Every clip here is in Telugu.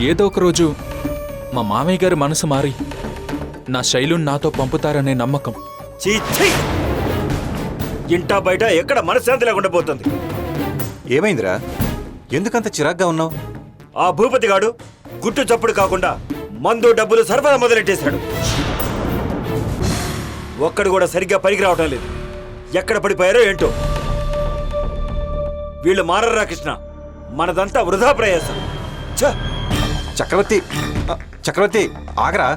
ఏదో ఒక రోజు మా మామయ్య గారి మనసు మారి నా శైలుని నాతో పంపుతారనే నమ్మకం. చీ! ఇంటా బయట ఎక్కడ మనశ్శాంతి లేకుండా పోతుంది. ఏమైందిరా? ఎందుకంత చిరాగ్గా ఉన్నావు? ఆ భూపతి గాడు గుట్టు చప్పుడు కాకుండా మందు డబ్బులు సరఫరా మొదలెట్టేశాడు. ఒక్కడు కూడా సరిగ్గా పనికి రావటం లేదు. ఎక్కడ పడిపోయారో ఏంటో. వీళ్ళు మారరా కృష్ణ, మనదంతా వృధా ప్రయాసం. చక్రవర్తి ఆగరా.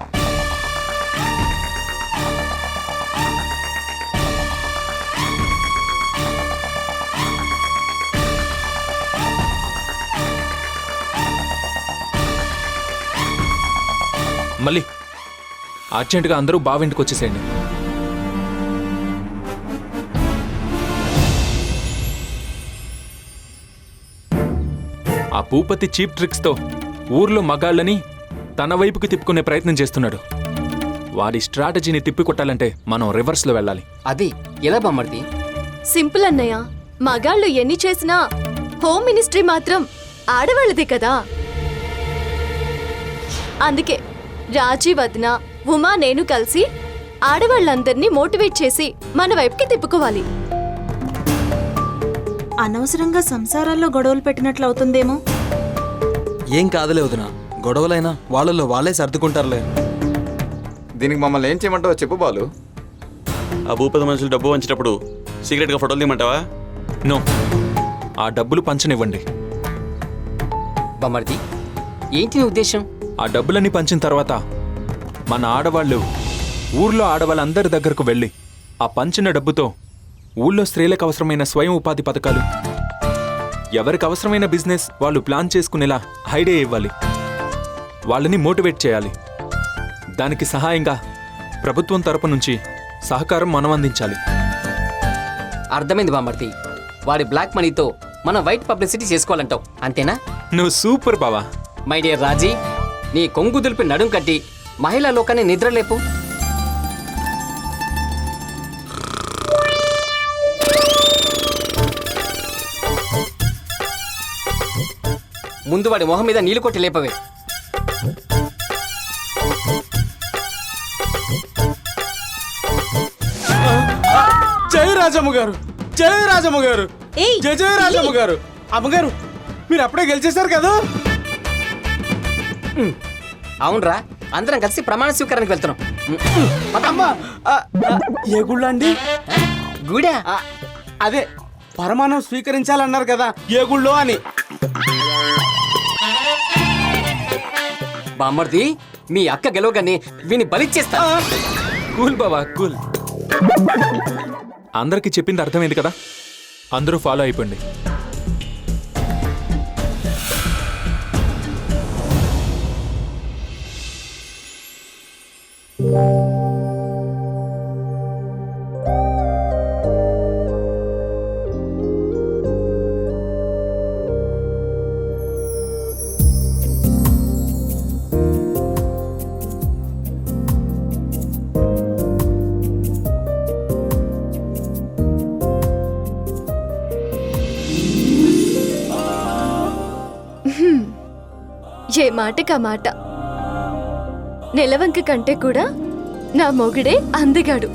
మళ్ళీ అర్జెంటుగా అందరూ బావింటికి వచ్చేసేయండి. ఆ భూపతి చీప్ ట్రిక్స్తో ఊర్లో మగాళ్ళని తన వైపుకి తిప్పుకునే ప్రయత్నం చేస్తున్నాడు. వాడి స్ట్రాటజీని తిప్పికొట్టాలంటే మనం రివర్స్లో వెళ్ళాలి. అది ఎలా బామ్మర్ది? సింపుల్ అన్నయ్య. మగాళ్ళు ఎన్ని చేసినా హోమ్ మినిస్ట్రీ మాత్రం ఆడవాళ్ళదే కదా. అందుకే రాజీ, వదిన, ఉమా, నేను కలిసి ఆడవాళ్ళందరినీ మోటివేట్ చేసి మన వైపుకి తిప్పుకోవాలి. అనవసరంగా సంసారాల్లో గొడవలు పెట్టినట్లు అవుతుందేమో. ఏం కాదులే వదినా, గొడవలైనా వాళ్ళలో వాళ్ళే సర్దుకుంటారులే. దీనికి మమ్మల్ని ఏం చేయమంటావో చెప్పు బాలు. ఆ భూపతి మనుషులు డబ్బు వంచేటప్పుడు సీక్రెట్గా ఫోటోలు తీయమంటావా? నో, ఆ డబ్బులు పంచనివ్వండి. బామ్మర్ది, ఏంటి నీ ఉద్దేశం? ఆ డబ్బులన్నీ పంచిన తర్వాత మన ఆడవాళ్ళు ఊర్లో ఆడవాళ్ళందరి దగ్గరకు వెళ్ళి ఆ పంచిన డబ్బుతో ఊళ్ళో స్త్రీలకు అవసరమైన స్వయం ఉపాధి పథకాలు, ఎవరికి అవసరమైన బిజినెస్ వాళ్ళు ప్లాన్ చేసుకునేలా ఐడియా ఇవ్వాలి. వాళ్ళని మోటివేట్ చేయాలి. దానికి సహాయంగా ప్రభుత్వం తరపు నుంచి సహకారం మనం అందించాలి. అర్థమైంది బామ్మర్ది. వాడి బ్లాక్ మనీతో మనం వైట్ పబ్లిసిటీ చేసుకోవాలంటావు, అంతేనా? నువ్వు సూపర్ బావా. మై డియర్ రాజీ, నీ కొంగు దులిపి నడుం కట్టి మహిళా లోకాన్ని నిద్రలేపు. ముందు వాడి మొహం మీద నీళ్లు కొట్టి లేపవే. జై రాజమ్మ గారు, జై రాజమ్మ గారు, జై జై రాజమ్మ గారు. అమ్మగారు, మీరు అప్పుడే గెలిచేశారు కదా. అవునరా, అందరం కలిసి ప్రమాణ స్వీకారానికి వెళ్తున్నాం. ఏ గుళ్ళ అండి? గుడా? అదే పరమాణం స్వీకరించాలన్నారు కదా, ఏ గుళ్ళో అని. బామ్మర్ది, మీ అక్క గెలవగానే వీని బలిచ్చేస్తా. కూల్ బావా, కూల్. అందరికీ చెప్పింది అర్థమైంది కదా, అందరూ ఫాలో అయిపోండి. ఏ మాటకా మాట. నెలవంక కంటే కూడా నా మొగుడే అందగాడు.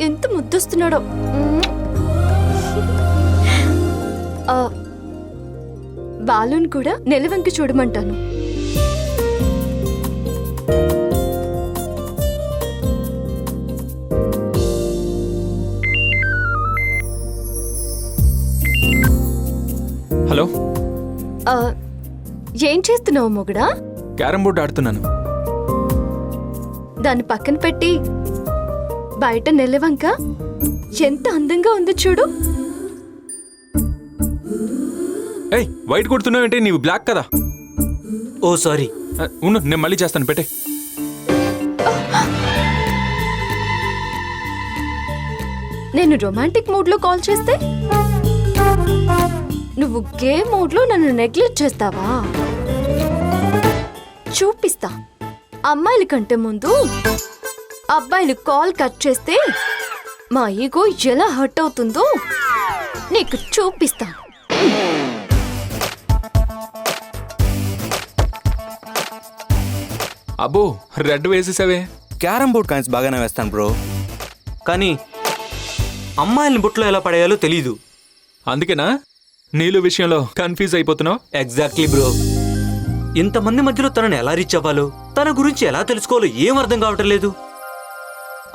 ఎంత ముద్దొస్తున్నాడో. బాలుని కూడా నెలవంక చూడమంటాను. హలో, ఏం చేస్తున్నావు మొగుడా? క్యారం బోర్డు ఆడుతున్నాను. దాన్ని పక్కన పెట్టి బయట నెలవంక ఎంత అందంగా ఉందో చూడు. ఏయ్, వైట్ కొడుతున్నావేంటి? నీవు బ్లాక్ కదా. ఓ సారీ. ఉండు, నేను మళ్ళీ చేస్తాను, పెట్టే. నేను రొమాంటిక్ మూడ్ లో కాల్ చేస్తే నువ్వు గే మూడ్ లో నన్ను నెగ్లెక్ట్ చేస్తావా? చూపిస్తా. అమ్మాయిల కంటే ముందు అబ్బాయిలు కాల్ కట్ చేస్తే మా ఈగో ఎలా హర్ట్ అవుతుందో నీకు చూపిస్తా. అబ్బో రెడ్ వేసేసావే. క్యారమ్ బోర్డ్ కాయిన్స్ బాగానే వేస్తాను బ్రో, కానీ అమ్మాయిల్ని బుట్లో ఎలా పడేయాలో తెలీదు. అందుకేనా నీళ్ళు విషయంలో కన్ఫ్యూజ్ అయిపోతున్నావు? Exactly bro. ఇంతమంది మధ్యలో తనని ఎలా రీచ్ అవ్వాలో, తన గురించి ఎలా తెలుసుకోవాలో ఏం అర్థం కావటం లేదు.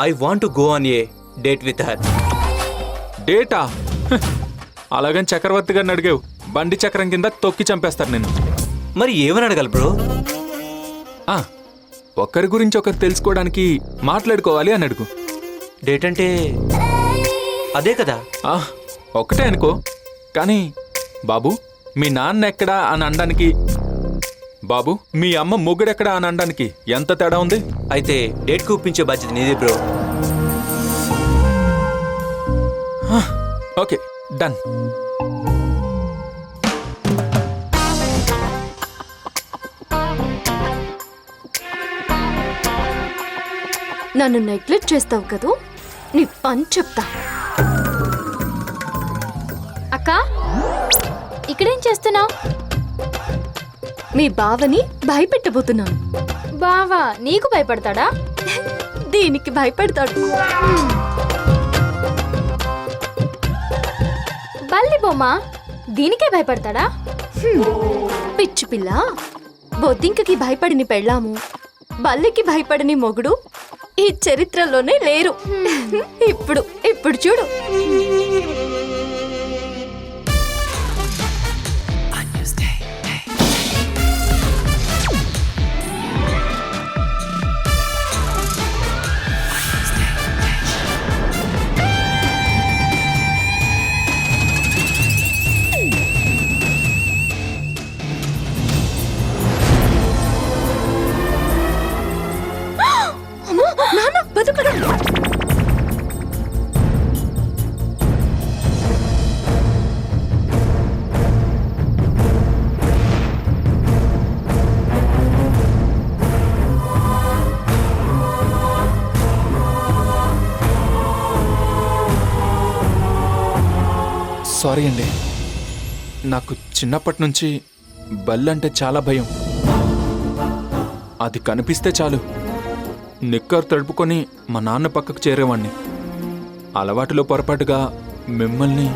I want to go on a date with her. Data? హ, అలాగని చక్రవర్తి గారిని అడిగావు, బండి చక్రం కింద తొక్కి చంపేస్తారు నేను. మరి ఏమని అడగాలి బ్రో? ఆ, ఒకరి గురించి ఒకరు తెలుసుకోవడానికి మాట్లాడుకోవాలి అని అడుగు. డేట్ అంటే అదే కదా? ఆ, ఒకటే అనుకో, కానీ బాబు మీ నాన్న ఎక్కడా అని అనడానికి, బాబు మీ అమ్మ మొగుడెక్కడా అని అనడానికి ఎంత తేడా ఉంది? అయితే డేట్ ఒప్పించే బాధ్యత నీదే బ్రో. Okay, done. నన్ను నెగ్లెక్ట్ చేస్తావు కదూ, నీ పని చెప్తా. అక్క, ఇక్కడేం చేస్తున్నావు? మీ బావని భయపెట్టబోతున్నాను. బావా నీకు భయపడతాడా? దీనికి భయపెడతాడు. బల్లి బొమ్మ దీనికే భయపడతాడా? పిచ్చి పిల్ల, బొద్దింకకి భయపడిని పెళ్ళాము, బల్లికి భయపడిని మొగుడు ఈ చరిత్రలోనే లేరు. ఇప్పుడు చూడు. నాన్న బతుకుడా? సారీ అండి, నాకు చిన్నప్పటి నుంచి బల్లంటే చాలా భయం. అది కనిపిస్తే చాలు నిక్కర్ తడుపుకొని మా నాన్న పక్కకు చేరేవాణ్ణి. అలవాటులో పొరపాటుగా మిమ్మల్ని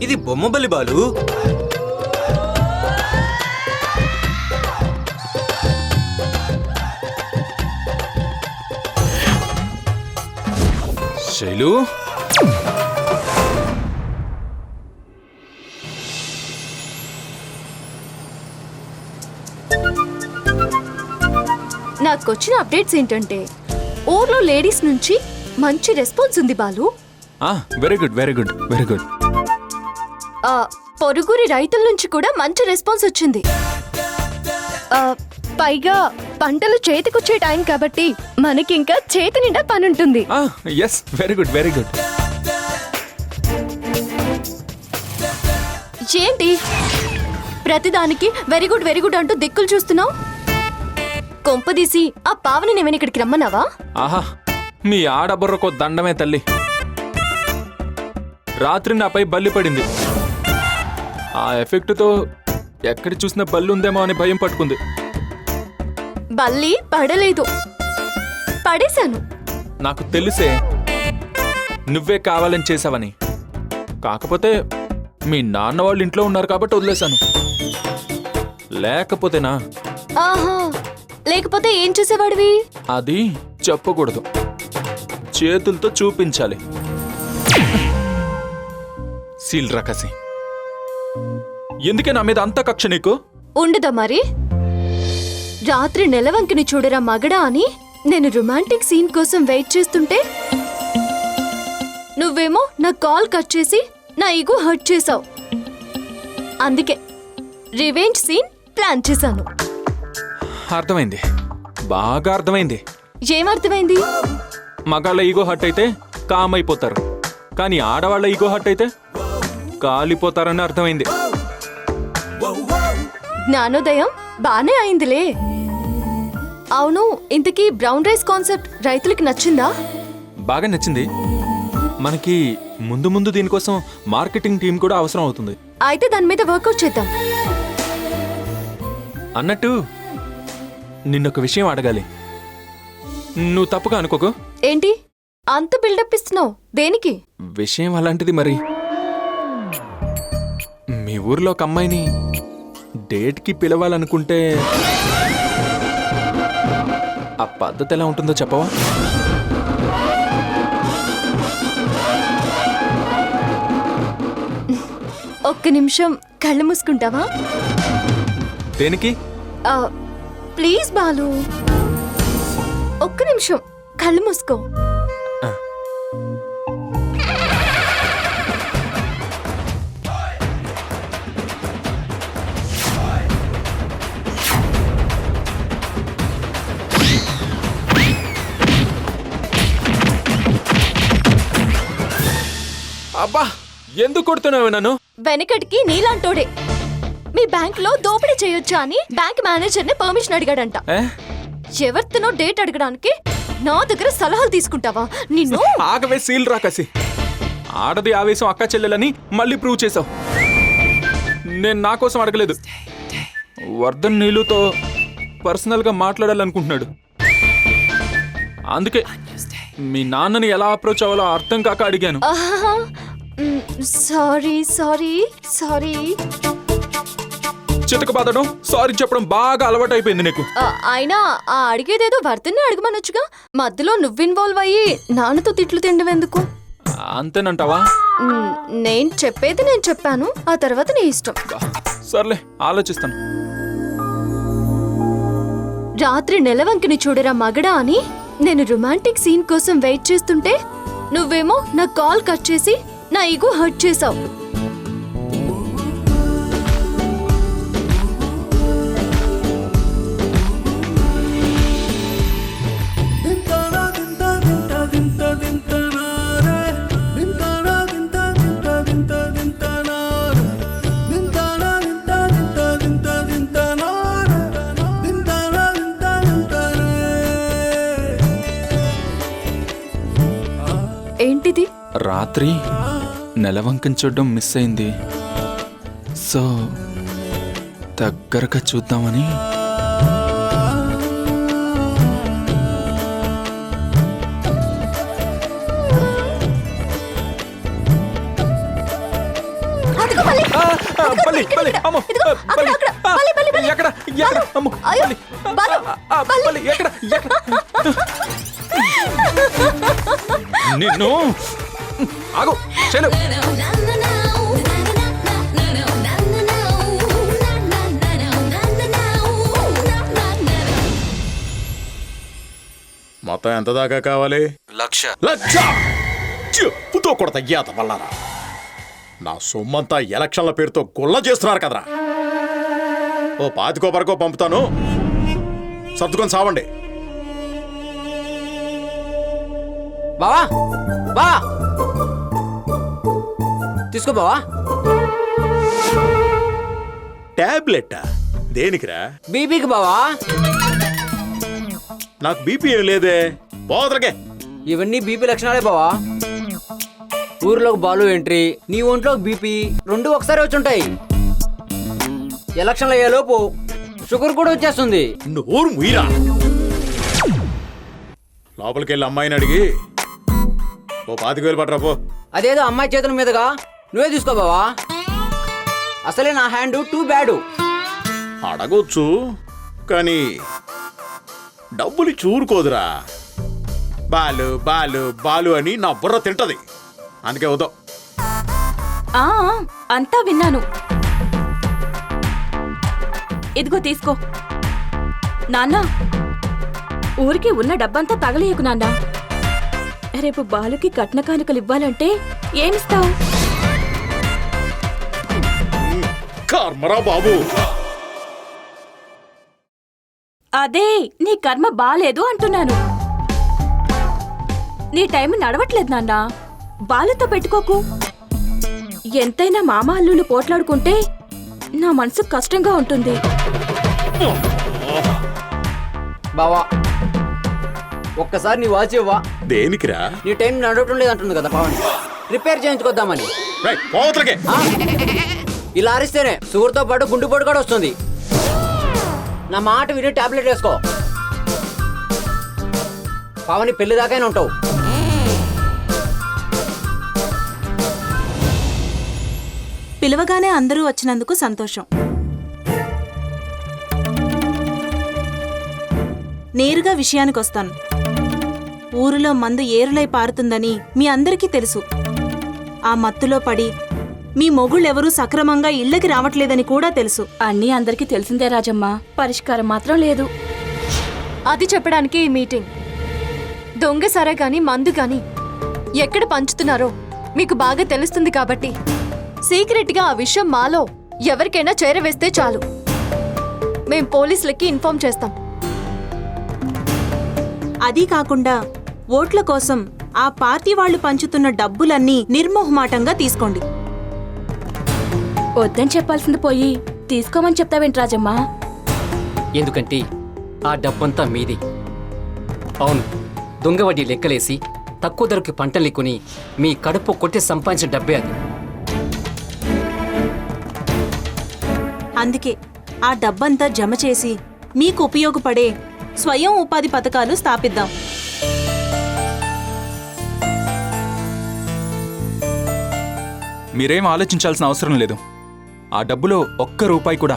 ఇది బొమ్మ బల్లి బాలు. శైలు, నాకొచ్చిన అప్డేట్స్ ఏంటంటే ఊర్లో లేడీస్ నుంచి మంచి రెస్పాన్స్ ఉంది Balu. Very good very good very good. పొరుగురి రైతుల నుంచి కూడా మంచి రెస్పాన్స్ వచ్చింది. పైగా పంటలు చేతికొచ్చే టైం కాబట్టి మనకింకా చేతి నిండా పనుంటుంది. Yes, very good very good. ఏంటి ప్రతిదానికి వెరీ గుడ్ అంటూ దిక్కులు చూస్తున్నావు? కొంపదీసి ఆ పావని నేమని ఇక్కడికి రమ్మన్నావా? ఆహా, మీ ఆడబుర్రకో దండమే తల్లి. రాత్రి నాపై బల్లి పడింది. ఆ ఎఫెక్ట్తో ఎక్కడ చూసినా బల్లి ఉందేమో అని భయం పట్టుకుంది. బల్లి పడలేదు, పడేశాను. నాకు తెలిసే నువ్వే కావాలని చేసావని. కాకపోతే మీ నాన్న వాళ్ళు ఇంట్లో ఉన్నారు కాబట్టి వదిలేశాను. లేకపోతేనా? ఆహా, లేకపోతే ఏం చేసేవాడివి? అది చెప్పకూడదు, చేతులతో చూపించాలి. సీల్ రకసి. ఎందుకే నా మీద అంత కక్ష నీకు? ఉండదా మరి? రాత్రి నెలవంకిని చూడరా మగడా అని నేను రొమాంటిక్ సీన్ కోసం వెయిట్ చేస్తుంటే నువ్వేమో నా కాల్ కట్ చేసి నా ఈగో హర్ట్ చేసావు. అందుకే రివెంజ్ సీన్ ప్లాన్ చేశాను. అర్థమైంది, బాగా అర్థమైంది. ఏమర్థమైంది? మగాళ్ళ ఈగో హర్ట్ అయితే కామ్ అయిపోతారు, కానీ ఆడవాళ్ళ ఈగో హర్ట్ అయితే కాలిపోతారని అర్థమైంది. జ్ఞానోదయం బానే అయిందిలే. అవును, ఇంతకీ బ్రౌన్ రైస్ కాన్సెప్ట్ రైతులకి నచ్చిందా? బాగా నచ్చింది. మనకి ముందు ముందు దీనికోసం మార్కెటింగ్ టీం కూడా అవసరం అవుతుంది. అయితే దాని మీద వర్కౌట్ చేద్దాం. అన్నట్టు నిన్నొక విషయం అడగాలి. నువ్వు తప్పుగా అనుకోకు. ఏంటి అంత బిల్డప్ ఇస్తున్నావు? దేనికి? విషయం అలాంటిది మరి. మీ ఊర్లో ఒక అమ్మాయిని డేట్కి పిలవాలనుకుంటే ఆ పద్ధతి ఎలా ఉంటుందో చెప్పవా? ఒక్క నిమిషం కళ్ళు మూసుకుంటావా? దేనికి? ప్లీజ్ బాలు, ఒక్క నిమిషం కళ్ళు మూసుకో. అబ్బా, ఎందుకు కొడుతున్నావు నన్ను? వెనకటికి నీలాంటోడే మీ బ్యాంక్ లో దోపిడీ చేయొచ్చా అని బ్యాంక్ మేనేజర్ ని పర్మిషన్ అడిగాడంట. ఎవరితోనో డేట్ అడగడానికి నా దగ్గర సలహాలు తీసుకుంటావా? నిన్ను ఆగవే సీల్ రాకసి. ఆడది ఆవేశం అక్క చెల్లెలని మళ్ళీ ప్రూవ్ చేసావు. నేను నా కోసం అడగలేదు. వర్ధన్ నీలుతో పర్సనల్ గా మాట్లాడాలనుకుంటున్నాడు. అందుకే మీ నాన్నని ఎలా అప్రోచ్ అవ్వాలో అర్థం కాక అడిగాను. Sorry sorry sorry. చితక బాధడం, సారీ చెప్పడం బాగా అలవాటు అయిపోయింది నీకు. అయినా ఆ అడిగేదేదో వర్తన్ని అడగమనొచ్చుగా. మధ్యలో నువ్వు ఇన్వాల్వ్ అయ్యి నాన్నతో తిట్లు తిండం ఎందుకు? అంతేనంటావా? నేను చెప్పేది నేను చెప్పాను, ఆ తర్వాత నీ ఇష్టం. సర్లే, ఆలోచిస్తాను. రాత్రి నెలవంకిని చూడరా మగడా అని నేను రొమాంటిక్ సీన్ కోసం వెయిట్ చేస్తుంటే నువ్వేమో నా కాల్ కట్ చేసి నా ఈగో హర్ట్ చేసావు. ఏంటిది? రాత్రి నెలవంకం చూడడం మిస్ అయింది. సో దగ్గరగా చూద్దామని. నిన్ను ఆగు చెలు. మొత్తం ఎంత దాకా కావాలి? 1,00,000. చెప్పుతో కూడా తగ్గాత వల్లరా. నా సొమ్మంతా ఎలక్షన్ల పేరుతో గుల్ల చేస్తున్నారు కదరా. ఓ 25 వరకు పంపుతాను, సర్దుకొని సావండి. బావా బావా తీసుకో బావా. టాబ్లెట్ దేనికిరా? బీపీకి బావా. నాకు బీపీ ఏం లేదే, పోదరకే. ఇవన్నీ బీపీ లక్షణాలే బావా. ఊర్లోకి బాలు ఎంట్రీ, నీ ఒంట్లోకి బీపీ, రెండు ఒకసారి వచ్చి ఉంటాయి. ఎలక్షన్లు అయ్యేలోపు షుగర్ కూడా వచ్చేస్తుంది. నోరు ముయ్యరా. లోపలికి వెళ్ళి అమ్మాయిని అడిగి ఓ 25,000 పట్టరా పో. అదేదో అమ్మాయి చేతుల మీదుగా నువ్వే తీసుకో బావా. అసలే నా హ్యాండ్ టూ బ్యాడ్. అడగొచ్చు కానీ డబ్బులు చూరుకోదురా. బాలు బాలు బాలు అని నా బుర్ర తింటది, అందుకే వద్దు. అంతా విన్నాను. ఇదిగో తీసుకో. నాన్న, ఊరికి ఉన్న డబ్బంతా తగలేయకు నాన్న. రేపు బాలుకి కట్న కానుకలు ఇవ్వాలంటే ఏమిస్తావు? కర్మరా బాబు. అదే నీ కర్మ బాలేదు అంటున్నాను. నీ టైం నడవట్లేదు నాన్న. బాలుతో పెట్టుకోకు. ఎంతైనా మామ అల్లుళ్ళు పోట్లాడుకుంటే నా మనసు కష్టంగా ఉంటుంది. బావా ఒక్కసారి నీ వాచ్ ఇవ్వా. దేనికిరా? నీ టైం నడవటం లేదంటుంది కదా పవన్, రిపేర్ చేయించుకొద్దామని. రేయ్, పోవతలకే. ఆ? ఇలా అరిస్తేనే షుగర్తో పాటు గుండెపోటు కూడా వస్తుంది. నా మాట విని టాబ్లెట్ వేసుకో. పవన్ పెళ్లి దాకానే ఉంటావు. పిలవగానే అందరూ వచ్చినందుకు సంతోషం. నేరుగా విషయానికొస్తాను. ఊరిలో మందు ఏరులై పారుతుందని మీ అందరికీ తెలుసు. ఆ మత్తులో పడి మీ మొగుళ్ళెవరూ సక్రమంగా ఇళ్ళకి రావట్లేదని కూడా తెలుసు. అన్నీ అందరికీ తెలిసిందే రాజమ్మ, పరిష్కారం మాత్రం లేదు. అది చెప్పడానికి ఈ మీటింగ్. దొంగ సరే గాని మందు గాని ఎక్కడ పంచుతున్నారో మీకు బాగా తెలుస్తుంది కాబట్టి సీక్రెట్గా ఆ విషయం మాలో ఎవరికైనా చేరవేస్తే చాలు. మేం పోలీసులకి ఇన్ఫార్మ్ చేస్తాం. అదీ కాకుండా ఓట్ల కోసం ఆ పార్టీ వాళ్ళు పంచుతున్న డబ్బులన్నీ నిర్మోహమాటంగా తీసుకోండి. వద్దని చెప్పాల్సింది పోయి తీసుకోమని చెప్తావేంటి రాజమ్మా? ఎందుకంటే ఆ డబ్బంతా మీది. అవును, దొంగ వడ్డీ లెక్కలేసి తక్కువ ధరకి పంటలు కొని మీ కడుపు కొట్టి సంపాదించిన డబ్బే అది. అందుకే ఆ డబ్బంతా జమ చేసి మీకు ఉపయోగపడే స్వయం ఉపాధి పథకాలు స్థాపిద్దాం. మీరేం ఆలోచించాల్సిన అవసరం లేదు. ఆ డబ్బులో ఒక్క రూపాయి కూడా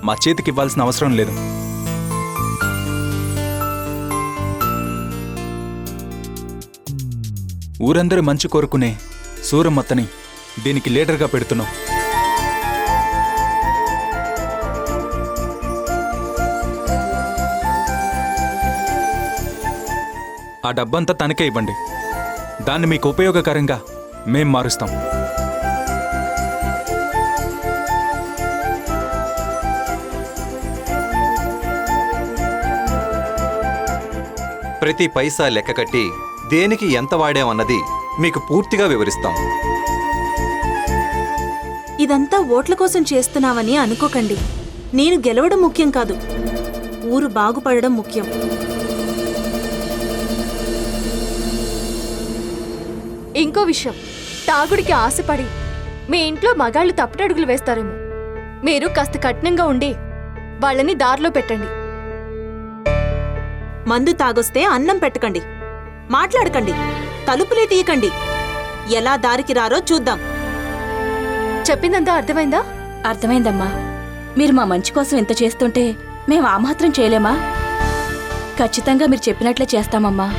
మా చేతికి ఇవ్వాల్సిన అవసరం లేదు. ఊరందరూ మంచి కోరుకునే సూరమ్మత్తని దీనికి లీడర్గా పెడుతున్నాం. ఆ డబ్బంతా తనకే ఇవ్వండి. దాన్ని మీకు ఉపయోగకరంగా మేం మారుస్తాం. ప్రతి పైసా లెక్క కట్టి దేనికి ఎంత వాడామన్నది మీకు పూర్తిగా వివరిస్తాం. ఇదంతా ఓట్ల కోసం చేస్తున్నావని అనుకోకండి. నేను గెలవడం ముఖ్యం కాదు, ఊరు బాగుపడడం ముఖ్యం. ఇంకో విషయం, తాగుడికి ఆశపడి మీ ఇంట్లో మగాళ్ళు తప్పటడుగులు వేస్తారేమో. మీరు కాస్త కఠినంగా ఉండి వాళ్ళని దారిలో పెట్టండి. మందు తాగొస్తే అన్నం పెట్టకండి, మాట్లాడకండి, తలుపులే తీయకండి. ఎలా దారికి రారో చూద్దాం. చెప్పిందంతా అర్థమైందా? అర్థమైందమ్మా. మీరు మా మంచి కోసం ఎంత చేస్తుంటే మేము ఆ మాత్రం చేయలేమా? ఖచ్చితంగా మీరు చెప్పినట్లే చేస్తామమ్మా.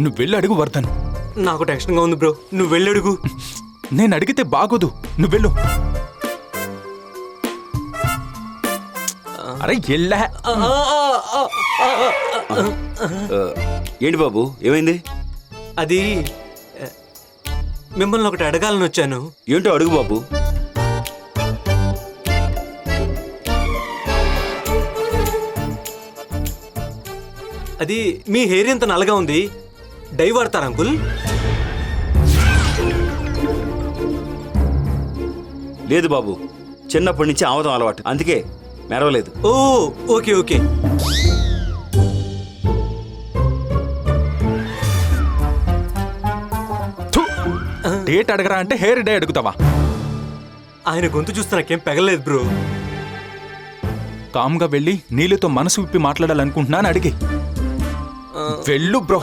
నువ్వు వెళ్ళి అడుగు వర్ధన్. నాకు టెన్షన్గా ఉంది బ్రో, నువ్వు వెళ్ళడుగు. నేను అడిగితే బాగోదు, నువ్వు వెళ్ళు. అరే ఎల్లా. ఏంటి బాబు, ఏమైంది? అది మిమ్మల్ని ఒకటి అడగాలని వచ్చాను. ఏంటో అడుగు బాబు. అది మీ హెయిర్ ఎంత నల్లగా ఉంది, డై వాడతారా అంకుల్? లేదు బాబు, చిన్నప్పటి నుంచి ఆమదం అలవాటు, అందుకే మెరవలేదు. ఓ ఓకే ఓకే. డేట్ అడగరా అంటే హెయిర్ డే అడుగుతావా? ఆయన గొంతు చూస్తే నాకేం పెగలేదు బ్రో. కామ్గా వెళ్ళి నీళ్ళతో మనసు విప్పి మాట్లాడాలనుకుంటున్నాను, అడిగి వెళ్ళు బ్రో.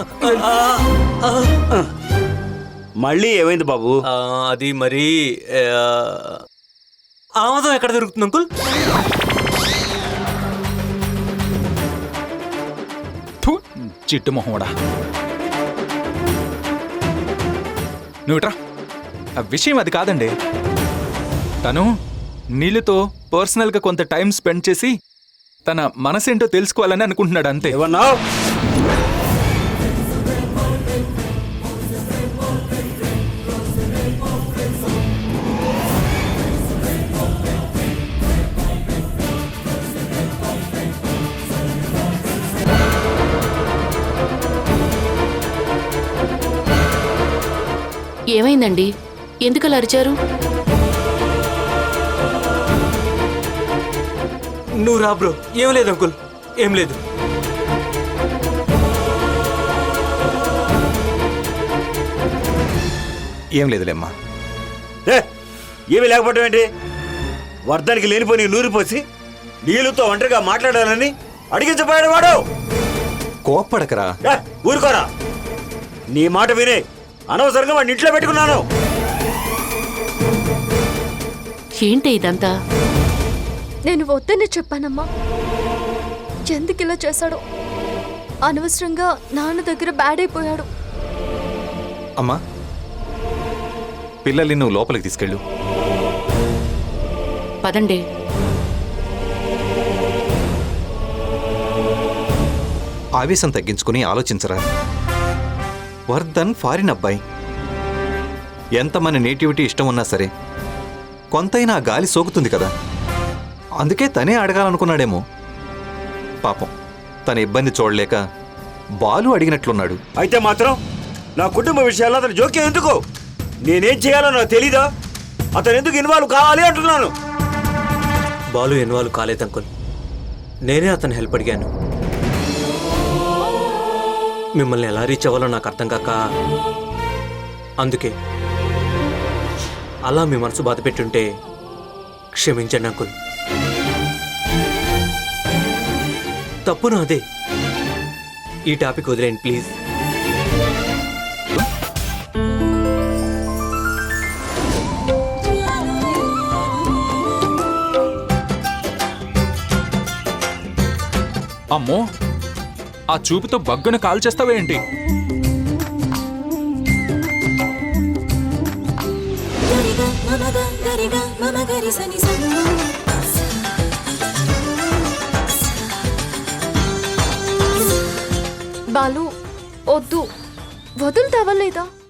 మళ్ళీ ఏమైంది బాబు? అది మరి ఆమదం ఎక్కడ దొరుకుతుంది అంకుల్? చిట్టు మొహోడా. నువ్వుట్రా. ఆ విషయం అది కాదండి. తను నీళ్ళతో పర్సనల్గా కొంత టైం స్పెండ్ చేసి తన మనసేంటో తెలుసుకోవాలని అనుకుంటున్నాడు, అంతే. ఏమన్నా? ఏమైందండి? ఎందుకలా అరిచారు? నువ్వు రా బ్రో. ఏం లేదు అంకుల్, ఏం లేదు. ఏం లేదులేమ్మా. ఏమీ లేకపోవడం ఏంటి? వర్ధానికి లేనిపోయి నూరి పోసి నీళ్ళతో ఒంటరిగా మాట్లాడాలని అడిగించబోయాడు వాడు. కోప్పడకరా. ఊరుకోరా. నీ మాట వినే అనవసరంగా వాడిని ఇంట్లో పెట్టుకున్నాను. ఏంటి ఇదంతా? నేను వద్దని చెప్పానమ్మా. ఎందుకు ఇలా చేశాడో. అనవసరంగా నాన్న దగ్గర బ్యాడ్ అయిపోయాడు. అమ్మా, పిల్లల్ని నువ్వు లోపలికి తీసుకెళ్ళు. పదండి. ఆవేశం తగ్గించుకుని ఆలోచించరా. వర్ధన్ ఫారిన్ అబ్బాయి. ఎంత మన నేటివిటీ ఇష్టం ఉన్నా సరే కొంతైనా ఆ గాలి సోకుతుంది కదా. అందుకే తనే అడగాలనుకున్నాడేమో. పాపం తన ఇబ్బంది చూడలేక బాలు అడిగినట్లున్నాడు. అయితే మాత్రం నా కుటుంబ విషయాల్లో అతను జోక్యం ఎందుకు? నేనేం చేయాలో నాకు తెలీదా? అతను ఎందుకు ఇన్వాల్వ్ కావాలి అంటున్నాను. బాలు ఇన్వాల్వ్ కాలేదు అంకుల్. నేనే అతను హెల్ప్ అడిగాను. మిమ్మల్ని ఎలా రీచ్ అవ్వాలో నాకు అర్థం కాక అందుకే అలా మీ మనసు బాధ పెట్టుంటే క్షమించండి అంకుల్. తప్పును అదే. ఈ టాపిక్ వదిలేండి ప్లీజ్. అమ్మో, ఆ చూపుతో బగ్గున కాల్ చేస్తావేంటి? బాలు వద్దు, వదులుతావా లేదా?